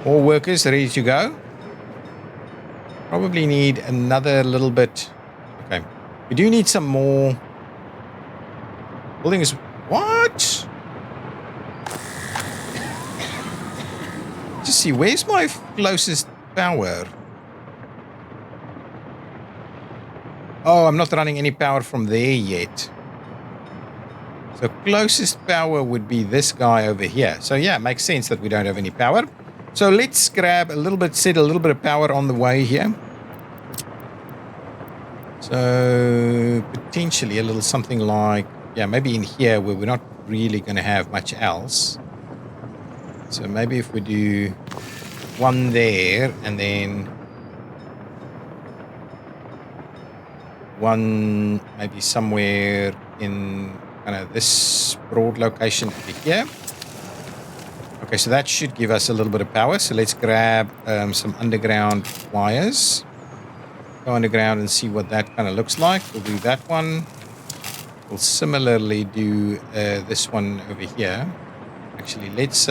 All workers ready to go. Probably need another little bit. Okay. We do need some more buildings. What? Just see, where's my closest power? Oh, I'm not running any power from there yet. So closest power would be this guy over here. So yeah, it makes sense that we don't have any power. So let's grab set a little bit of power on the way here. So potentially a little something like, maybe in here where we're not really going to have much else. So maybe if we do one there and then one maybe somewhere in kind of this broad location over here. Okay, so that should give us a little bit of power. So let's grab some underground wires. Go underground and see what that kind of looks like. We'll do that one. We'll similarly do this one over here. Actually, let's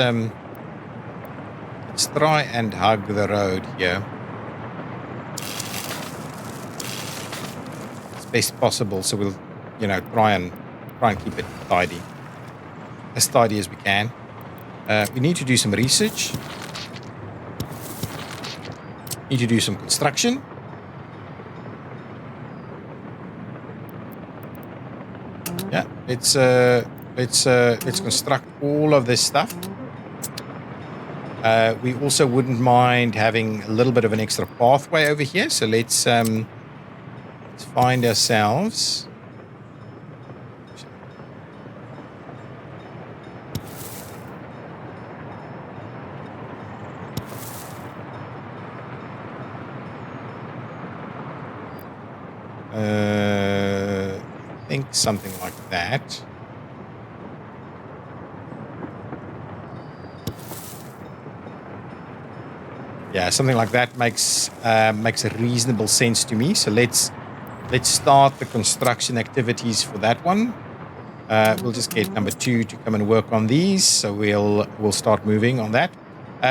try and hug the road here as best possible. So we'll, try and keep it tidy, as tidy as we can. We need to do some research. Need to do some construction. Yeah, let's construct all of this stuff. We also wouldn't mind having a little bit of an extra pathway over here. So let's find ourselves. I think something like that. Yeah, something like that makes a reasonable sense to me. So let's start the construction activities for that one. We'll just get number 2 to come and work on these. So we'll start moving on that.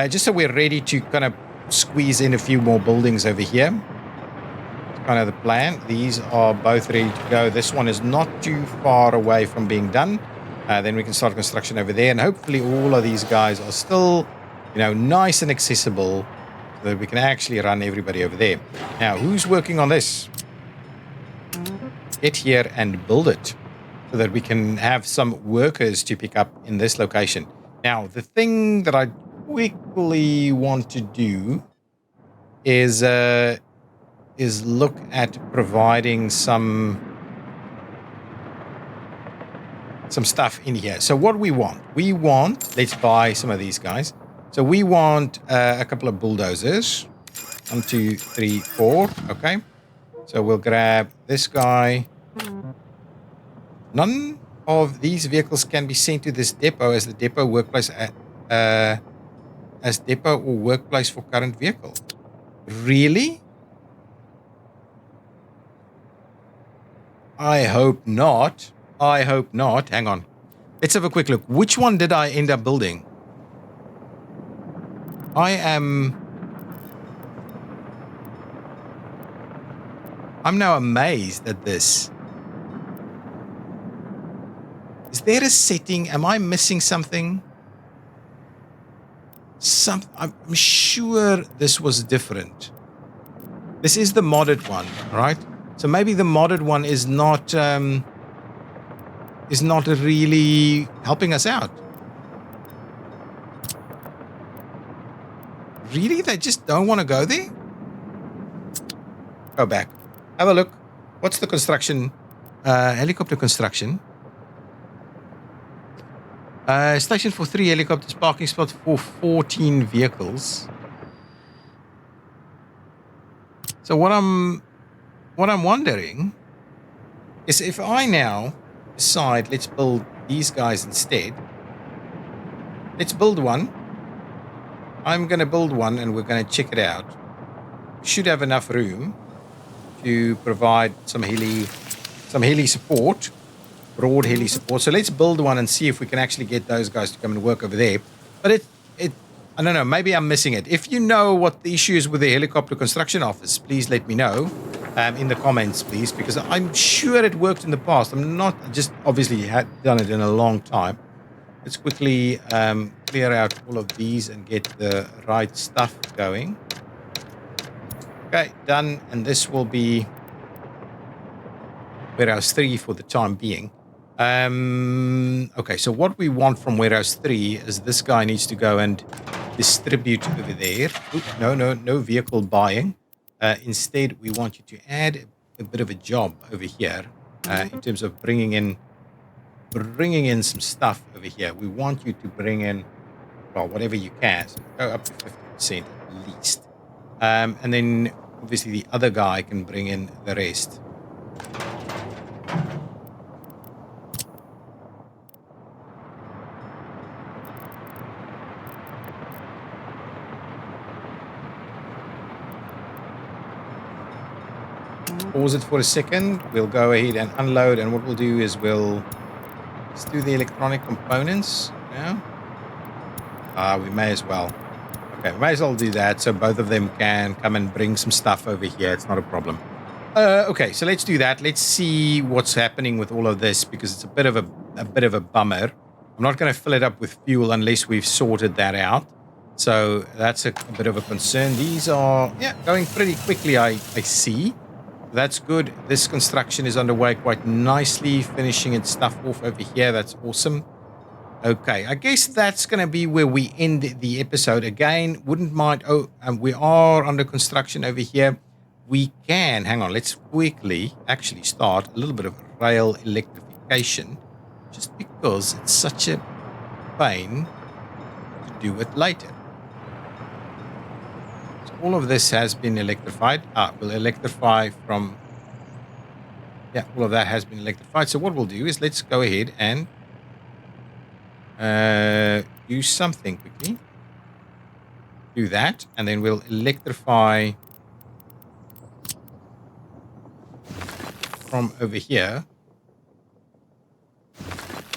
Just so we're ready to kind of squeeze in a few more buildings over here. Kind of the plan. These are both ready to go. This one is not too far away from being done. Then we can start construction over there, and hopefully all of these guys are still, nice and accessible, so that we can actually run everybody over there. Now, who's working on this? Get here and build it, so that we can have some workers to pick up in this location. Now, the thing that I quickly want to do is look at providing some stuff in here. So what we want, let's buy some of these guys. So we want a couple of bulldozers. 1, 2, 3, 4. Okay. So we'll grab this guy. None of these vehicles can be sent to this depot as the depot workplace as depot or workplace for current vehicle. Really? I hope not. Hang on. Let's have a quick look. Which one did I end up building? I'm now amazed at this. Is there a setting? Am I missing something? I'm sure this was different. This is the modded one, right? So maybe the modded one is not really helping us out. Really? They just don't want to go there? Go back. Have a look. What's the construction? Helicopter construction. Station for 3 helicopters, parking spot for 14 vehicles. So what I'm wondering is if I now decide let's build these guys instead. Let's build one. I'm going to build one and we're going to check it out. We should have enough room to provide some heli support, broad heli support. So let's build one and see if we can actually get those guys to come and work over there. But I don't know, maybe I'm missing it. If you know what the issue is with the helicopter construction office, please let me know in the comments, please, because I'm sure it worked in the past. I'm not just obviously had done it in a long time. Let's quickly clear out all of these and get the right stuff going. Okay, done. And this will be warehouse 3 for the time being. Okay, so what we want from warehouse 3 is this guy needs to go and distribute over there. Oops, no vehicle buying. Instead, we want you to add a bit of a job over here in terms of bringing in some stuff over here. We want you to bring in, well, whatever you can. So go up to 50% at least. And then obviously the other guy can bring in the rest. pause it for a second. We'll go ahead and unload, and what we'll do is let's do the electronic components now. We may as well. Okay, we may as well do that so both of them can come and bring some stuff over here. It's not a problem. Okay, so let's do that. Let's see what's happening with all of this because it's a bit of a bummer. I'm not going to fill it up with fuel unless we've sorted that out. So that's a bit of a concern. These are going pretty quickly. I see. That's good. This construction is underway quite nicely, finishing its stuff off over here. That's awesome. Okay, I guess that's going to be where we end the episode. Again, wouldn't mind. Oh, we are under construction over here. We can, hang on, let's quickly actually start a little bit of rail electrification just because it's such a pain to do it later. So all of this has been electrified. We'll electrify from, all of that has been electrified. So what we'll do is let's go ahead and do something quickly. Do that, and then we'll electrify from over here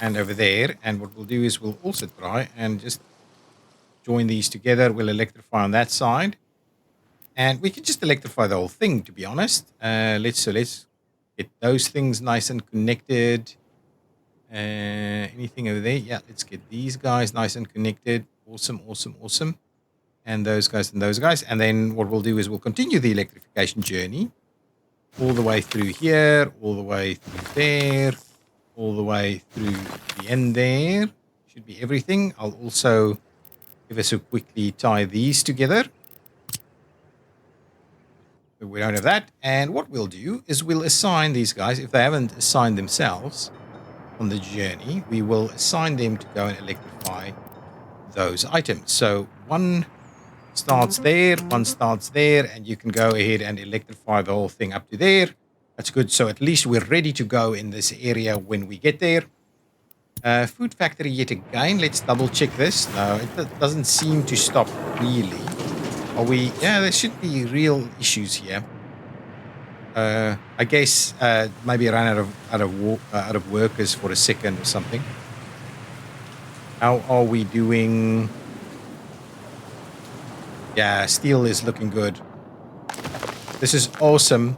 and over there. And what we'll do is we'll also try and just join these together. We'll electrify on that side, and we can just electrify the whole thing, to be honest. Let's get those things nice and connected. Anything over there? Yeah, let's get these guys nice and connected. Awesome. And those guys and those guys. And then what we'll do is we'll continue the electrification journey all the way through here, all the way through there, all the way through the end there. Should be everything. I'll also ever so quickly tie these together. But we don't have that. And what we'll do is we'll assign these guys, if they haven't assigned themselves on the journey, we will assign them to go and electrify those items. So one starts there, one starts there, and you can go ahead and electrify the whole thing up to there. That's good. So at least we're ready to go in this area when we get there. Food factory yet again. Let's double check this. No, it doesn't seem to stop really. Are we? Yeah, there should be real issues here. I guess maybe run out of workers for a second or something. How are we doing? Yeah, steel is looking good. This is awesome.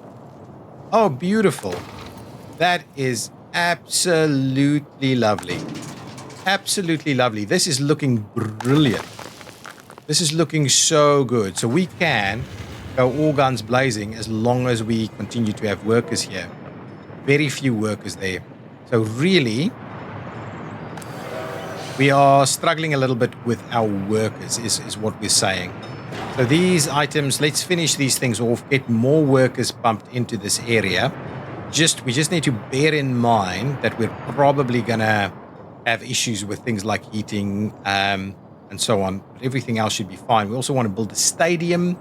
Oh, beautiful. That is absolutely lovely. Absolutely lovely. This is looking brilliant. This is looking so good. So we can go all guns blazing as long as we continue to have workers here. Very few workers there. So really, we are struggling a little bit with our workers is what we're saying. So these items, let's finish these things off, get more workers pumped into this area. We just need to bear in mind that we're probably going to have issues with things like heating and so on. But everything else should be fine. We also want to build a stadium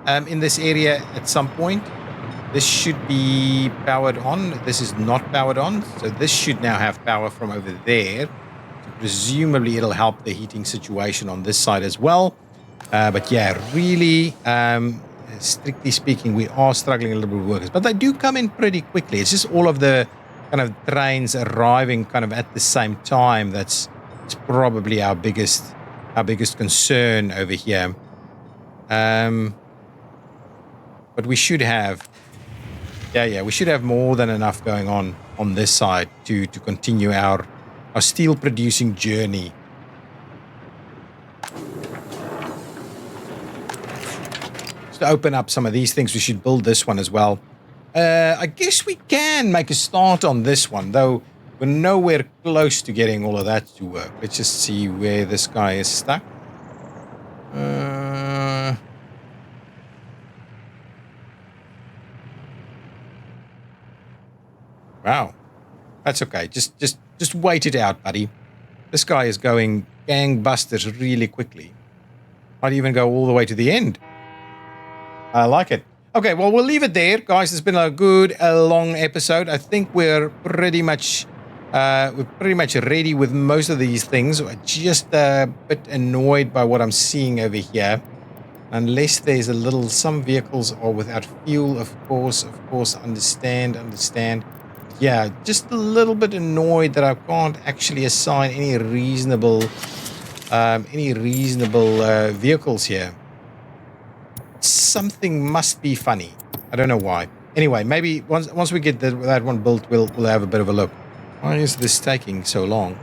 in this area at some point. This should be powered on. This is not powered on. So this should now have power from over there. So presumably it'll help the heating situation on this side as well. But yeah, really, strictly speaking, we are struggling a little bit with workers. But they do come in pretty quickly. It's just all of the kind of trains arriving kind of at the same time. It's probably our biggest concern over here. But we should have, we should have more than enough going on this side to continue our steel producing journey. To open up some of these things, we should build this one as well. I guess we can make a start on this one, though we're nowhere close to getting all of that to work. Let's just see where this guy is stuck. Wow, that's okay. Just wait it out, buddy. This guy is going gangbusters really quickly. Might even go all the way to the end. I like it. Okay, well, we'll leave it there, guys. It's been a long episode. I think we're pretty much ready with most of these things. I'm just a bit annoyed by what I'm seeing over here. Unless there's a little, some vehicles are without fuel, of course, understand. Yeah, just a little bit annoyed that I can't actually assign any reasonable vehicles here. Something must be funny. I don't know why. Anyway, maybe once we get that one built, we'll have a bit of a look. Why is this taking so long?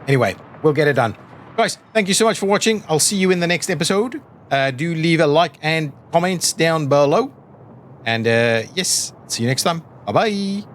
Anyway, we'll get it done. Guys, thank you so much for watching. I'll see you in the next episode. Do leave a like and comments down below. And yes, see you next time. Bye-bye.